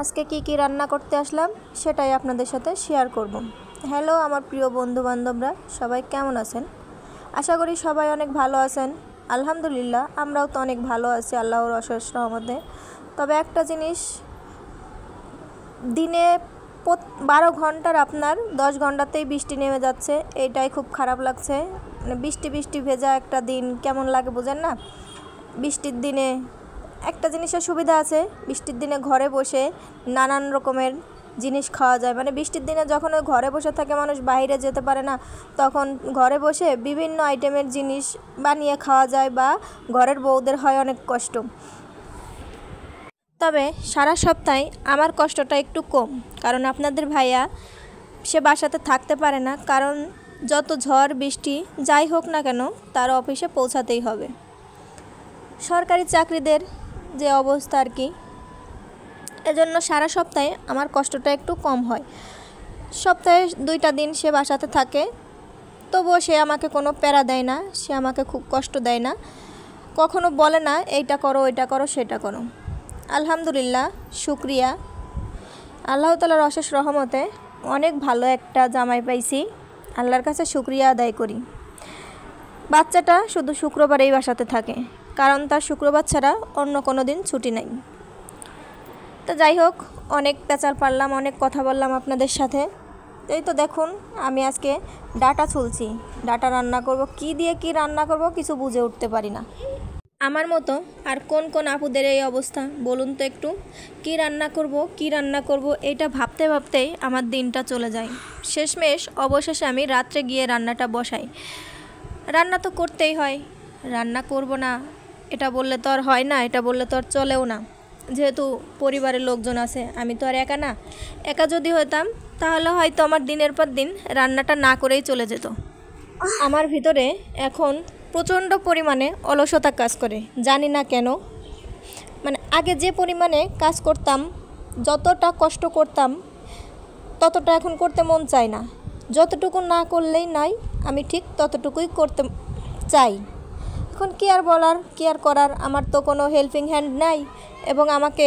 আজকে কি রান্না করতে আসলাম সেটাই আপনাদের সাথে শেয়ার করব। হ্যালো আমার প্রিয় বন্ধু বান্ধবরা, সবাই কেমন আছেন? আশা করি সবাই অনেক ভালো আছেন। আলহামদুলিল্লাহ, আমরাও তো অনেক ভালো আছি আল্লাহর অশেষ রহমতে। তবে একটা জিনিস, দিনে 12 ঘন্টার আপনার 10 ঘন্টাতেই বৃষ্টি নেমে যাচ্ছে, এইটাই খুব খারাপ লাগছে। মানে বৃষ্টি ভেজা একটা দিন কেমন লাগে বোঝেন না? বৃষ্টির দিনে একটা জিনিসের সুবিধা আছে, বৃষ্টির দিনে ঘরে বসে নানান রকমের জিনিস খাওয়া যায়। মানে বৃষ্টির দিনে যখন ওই ঘরে বসে থাকে মানুষ, বাইরে যেতে পারে না, তখন ঘরে বসে বিভিন্ন আইটেমের জিনিস বানিয়ে খাওয়া যায়, বা ঘরের বউদের হয় অনেক কষ্ট। তবে সারা সপ্তাহে আমার কষ্টটা একটু কম, কারণ আপনাদের ভাইয়া সে বাসাতে থাকতে পারে না, কারণ যত ঝড় বৃষ্টি যাই হোক না কেন তার অফিসে পৌঁছাতেই হবে। সরকারি চাকরিদের যে অবস্থা আর কি, এজন্য সারা সপ্তাহে আমার কষ্টটা একটু কম হয়। সপ্তাহে 2টা দিন সে বাসাতে থাকে, তবুও সে আমাকে কোনো প্যারা দেয় না, সে আমাকে খুব কষ্ট দেয় না, কখনো বলে না এইটা করো ওইটা করো সেটা করো। আলহামদুলিল্লাহ, শুক্রিয়া, আল্লাহ তাআলার অশেষ রহমতে অনেক ভালো একটা জামাই পাইছি, আল্লাহর কাছে শুক্রিয়া আদায় করি। বাচ্চাটা শুধু শুক্রবারেই বাসাতে থাকে, কারণ তার শুক্রবার ছাড়া অন্য কোনো দিন ছুটি নেই। তো যাই হোক, অনেক পেঁচাল পারলাম, অনেক কথা বললাম আপনাদের সাথে। এই তো দেখুন, আমি আজকে ডাটা ছুলছি, ডাটা রান্না করব। কি দিয়ে কি রান্না করব কিছু বুঝে উঠতে পারি না। আমার মতো আর কোন কোন আপুদের এই অবস্থা বলুন তো একটু? কি রান্না করব এটা ভাবতে ভাবতেই আমার দিনটা চলে যায়। শেষমেশ অবশেষে আমি রাত্রে গিয়ে রান্নাটা বসাই। রান্না তো করতেই হয়, রান্না করব না এটা বললে তো আর হয় না, এটা বললে তো আর চলেও না। যেহেতু পরিবারের লোকজন আছে, আমি তো আর একা না। একা যদি হতাম তাহলে হয়তো আমার দিনের পর দিন রান্নাটা না করেই চলে যেত। আমার ভিতরে এখন প্রচণ্ড পরিমাণে অলসতা কাজ করে, জানি না কেন। মানে আগে যে পরিমাণে কাজ করতাম, যতটা কষ্ট করতাম, ততটা এখন করতে মন চায় না। যতটুকু না করলেই নাই, আমি ঠিক ততটুকুই করতে চাই। এখন কি আর বলার, কি আর করার, আমার তো কোনো হেল্পিং হ্যান্ড নাই, এবং আমাকে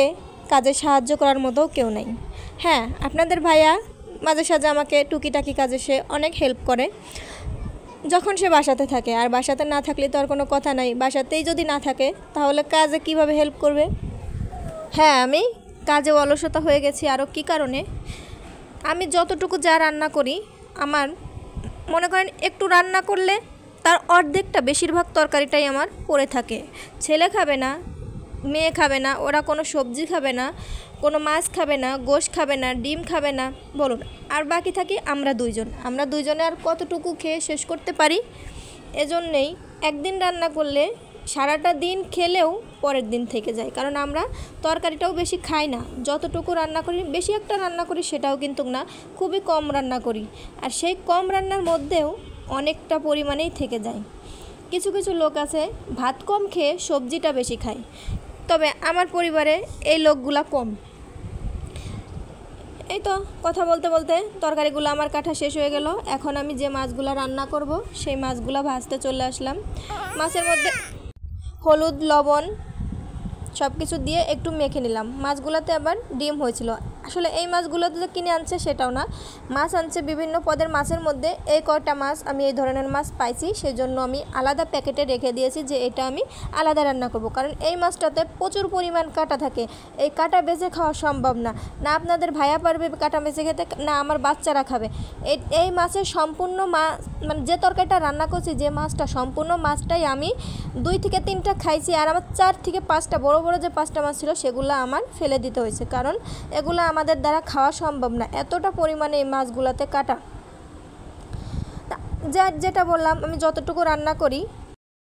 কাজে সাহায্য করার মতো কেউ নেই। হ্যাঁ, আপনাদের ভাইয়া মাঝে সাঝে আমাকে টুকিটাকি কাজে সে অনেক হেল্প করে, যখন সে বাসাতে থাকে। আর বাসাতে না থাকলে তো আর কোনো কথা নাই, বাসাতেই যদি না থাকে তাহলে কাজে কিভাবে হেল্প করবে? হ্যাঁ, আমি কাজে অলসতা হয়ে গেছি। আরও কী কারণে? আমি যতটুকু যা রান্না করি, আমার মনে করেন একটু রান্না করলে তার অর্ধেকটা, বেশিরভাগ তরকারিটাই আমার পড়ে থাকে। ছেলে খাবে না, মেয়ে খাবে না, ওরা কোনো সবজি খাবে না, কোনো মাছ খাবে না, গোশ খাবে না, ডিম খাবে না, বলুন। আর বাকি থাকি আমরা দুইজনে আর কতটুকু খেয়ে শেষ করতে পারি? এজন্যেই একদিন রান্না করলে সারাটা দিন খেলেও পরের দিন থেকে যায়, কারণ আমরা তরকারিটাও বেশি খাই না। যতটুকু রান্না করি, বেশি একটা রান্না করি সেটাও কিন্তু না, খুবই কম রান্না করি। আর সেই কম রান্নার মধ্যেও অনেকটা পরিমাণেই থেকে যায়। কিছু কিছু লোক আছে ভাত কম খেয়ে সবজিটা বেশি খায়, তবে আমার পরিবারে এই লোকগুলা কম। এই তো কথা বলতে বলতে তরকারিগুলো আমার কাটা শেষ হয়ে গেল। এখন আমি যে মাছগুলো রান্না করব সেই মাছগুলো ভাজতে চলে আসলাম। মাছের মধ্যে হলুদ, লবণ সব কিছু দিয়ে একটু মেখে নিলাম। মাছগুলোতে আবার ডিম হয়েছিল। আসলে এই মাছগুলোতে যে কিনে আনছে সেটাও না, মাছ আনছে বিভিন্ন পদের। মাছের মধ্যে এই কয়টা মাছ আমি এই ধরনের মাছ পাইছি, সেজন্য আমি আলাদা প্যাকেটে রেখে দিয়েছি যে এটা আমি আলাদা রান্না করব, কারণ এই মাছটাতে প্রচুর পরিমাণ কাঁটা থাকে। এই কাঁটা বেছে খাওয়া সম্ভব না, না আপনাদের ভাইয়া পারবে কাঁটা বেছে খেতে, না আমার বাচ্চারা খাবে। এই মাছের সম্পূর্ণ মানে যে তরকারিটা রান্না করছি, যে মাছটা, সম্পূর্ণ মাছটাই আমি 2 থেকে 3টা খাইছি। আর আমার 4 থেকে 5টা বড় বড় যে 5টা মাছ ছিল সেগুলো আমার ফেলে দিতে হয়েছে, কারণ এগুলো আমাদের দ্বারা খাওয়া সম্ভব না, এতটা পরিমাণে এই মাছগুলোতে কাটা। যেটা বললাম, আমি যতটুকু রান্না করি